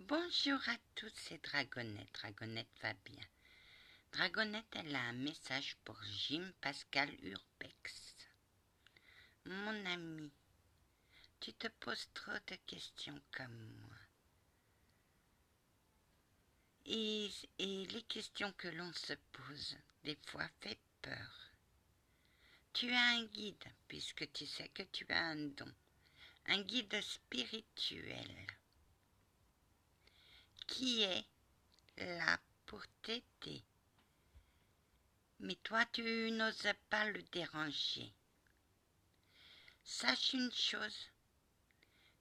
Bonjour à tous, c'est Dragonette. Dragonette va bien. Dragonette, elle a un message pour Jim Pascal Urbex. Mon ami, tu te poses trop de questions comme moi. Et les questions que l'on se pose, des fois, fait peur. Tu as un guide, puisque tu sais que tu as un don. Un guide spirituel qui est là pour t'aider. Mais toi, tu n'oses pas le déranger. Sache une chose,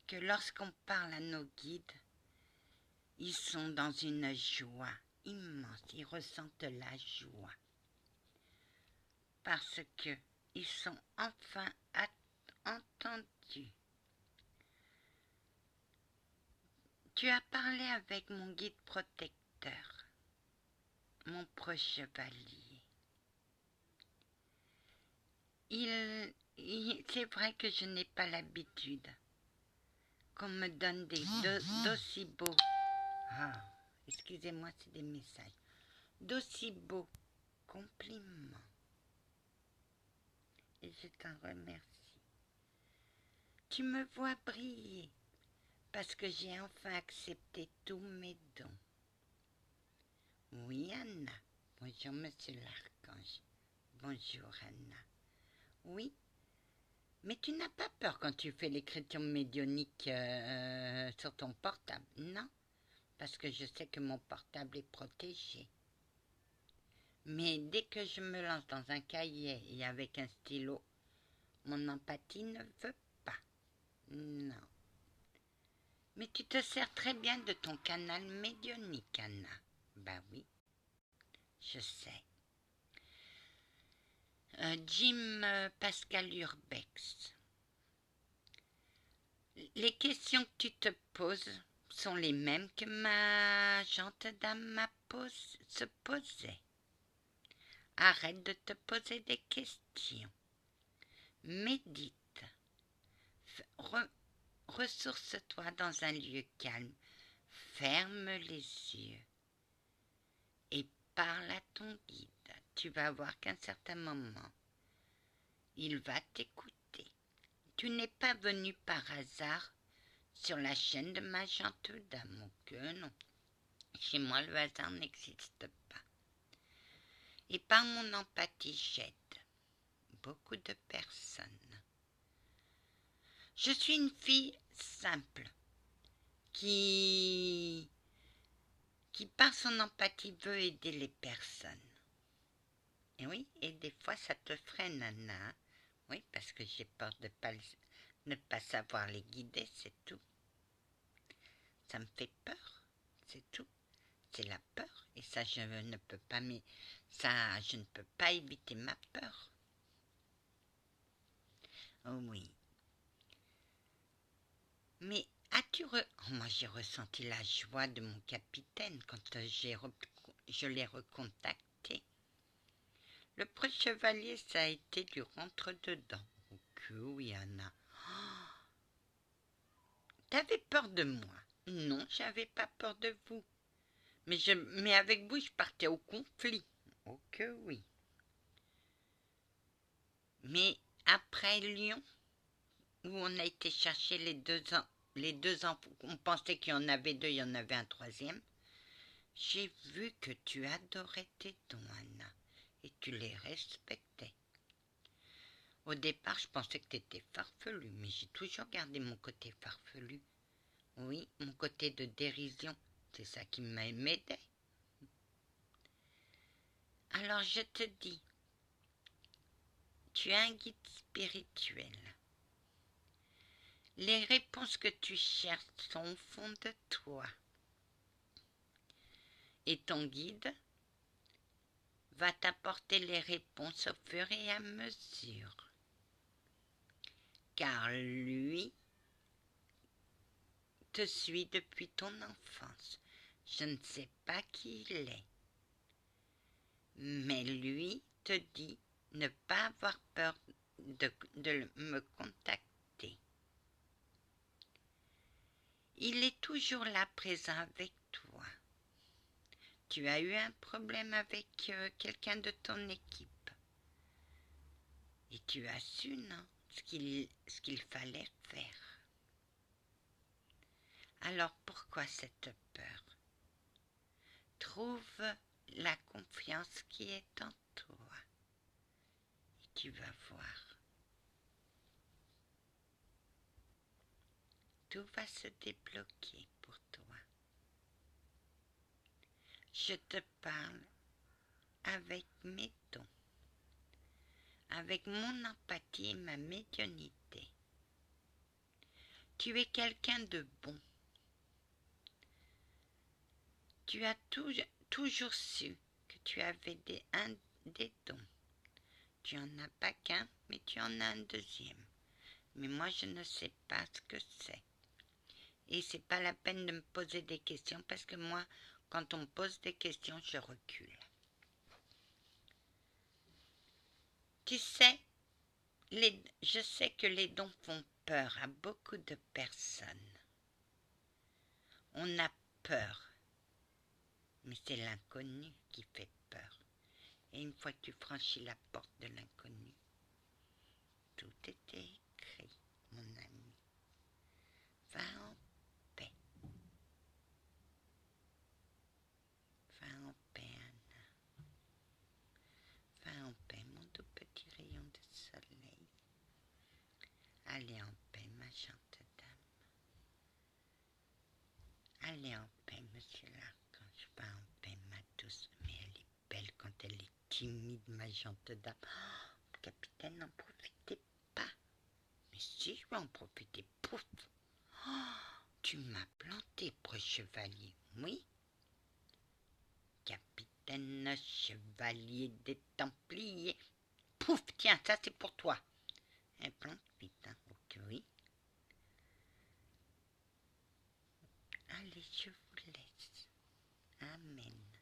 que lorsqu'on parle à nos guides, ils sont dans une joie immense, ils ressentent la joie. Parce qu'ils sont enfin entendus. Tu as parlé avec mon guide protecteur, mon proche chevalier. C'est vrai que je n'ai pas l'habitude qu'on me donne d'aussi beaux... Ah, excusez-moi, c'est des messages. D'aussi beaux compliments. Et je t'en remercie. Tu me vois briller parce que j'ai enfin accepté tous mes dons. Oui, Anna. Bonjour, monsieur l'archange. Bonjour, Anna. Oui, mais tu n'as pas peur quand tu fais l'écriture médiumnique sur ton portable, non? Parce que je sais que mon portable est protégé. Mais dès que je me lance dans un cahier et avec un stylo, mon empathie ne veut pas. Non. Mais tu te sers très bien de ton canal médiumnique, Anna. Bah oui, je sais. Jim Pascal Urbex. Les questions que tu te poses sont les mêmes que ma gentille dame se posait. Arrête de te poser des questions. Médite. Ressource-toi dans un lieu calme. Ferme les yeux et parle à ton guide. Tu vas voir qu'à un certain moment, il va t'écouter. Tu n'es pas venu par hasard sur la chaîne de ma gentille dame, oh que non. Chez moi, le hasard n'existe pas. Et par mon empathie, j'aide beaucoup de personnes. Je suis une fille simple qui par son empathie veut aider les personnes. Et oui, et des fois ça te freine, Anna. Oui, parce que j'ai peur de ne pas savoir les guider, c'est tout. Ça me fait peur, c'est tout. C'est la peur, et ça je ne peux pas, je ne peux pas éviter ma peur. Oh oui. Mais moi j'ai ressenti la joie de mon capitaine quand je l'ai recontacté. Le preux chevalier, ça a été du rentre-dedans. Oh que oui, Anna. Oh, t'avais peur de moi? Non, j'avais pas peur de vous. Mais avec vous, je partais au conflit. Oh que oui. Mais après Lyon, où on a été chercher les deux enfants, on pensait qu'il y en avait deux, il y en avait un troisième, j'ai vu que tu adorais tes dons, Anna, et tu les respectais. Au départ, je pensais que tu étais farfelu, mais j'ai toujours gardé mon côté farfelu. Oui, mon côté de dérision, c'est ça qui m'aidait. Alors je te dis, tu es un guide spirituel. Les réponses que tu cherches sont au fond de toi. Et ton guide va t'apporter les réponses au fur et à mesure. Car lui te suit depuis ton enfance. Je ne sais pas qui il est. Mais lui te dit ne pas avoir peur de me contacter. Il est toujours là présent avec toi. Tu as eu un problème avec quelqu'un de ton équipe. Et tu as su, non, ce qu'il fallait faire. Alors pourquoi cette peur? Trouve la confiance qui est en toi. Et tu vas voir. Tout va se débloquer pour toi. Je te parle avec mes dons, avec mon empathie et ma médiumnité. Tu es quelqu'un de bon. Tu as toujours su que tu avais des dons. Tu n'en as pas qu'un, mais tu en as un deuxième. Mais moi, je ne sais pas ce que c'est. Et c'est pas la peine de me poser des questions parce que moi, quand on me pose des questions, je recule. Tu sais, je sais que les dons font peur à beaucoup de personnes. On a peur, mais c'est l'inconnu qui fait peur. Et une fois que tu franchis la porte de l'inconnu, tout était écrit, mon ami. Va en paix. Va en paix, Anna. Va en paix, mon doux petit rayon de soleil. Allez en paix, ma chante dame. Allez en paix, monsieur l'archange. Va en paix, ma douce. Mais elle est belle quand elle est timide, ma chante dame. Oh, capitaine, n'en profitez pas. Mais si je vais en profiter, pouf. Oh, tu m'as planté, chevalier. Oui, capitaine, chevalier des Templiers. Pouf, tiens, ça c'est pour toi. Elle plante vite, hein. Ok, oui. Allez, je vous laisse. Amen.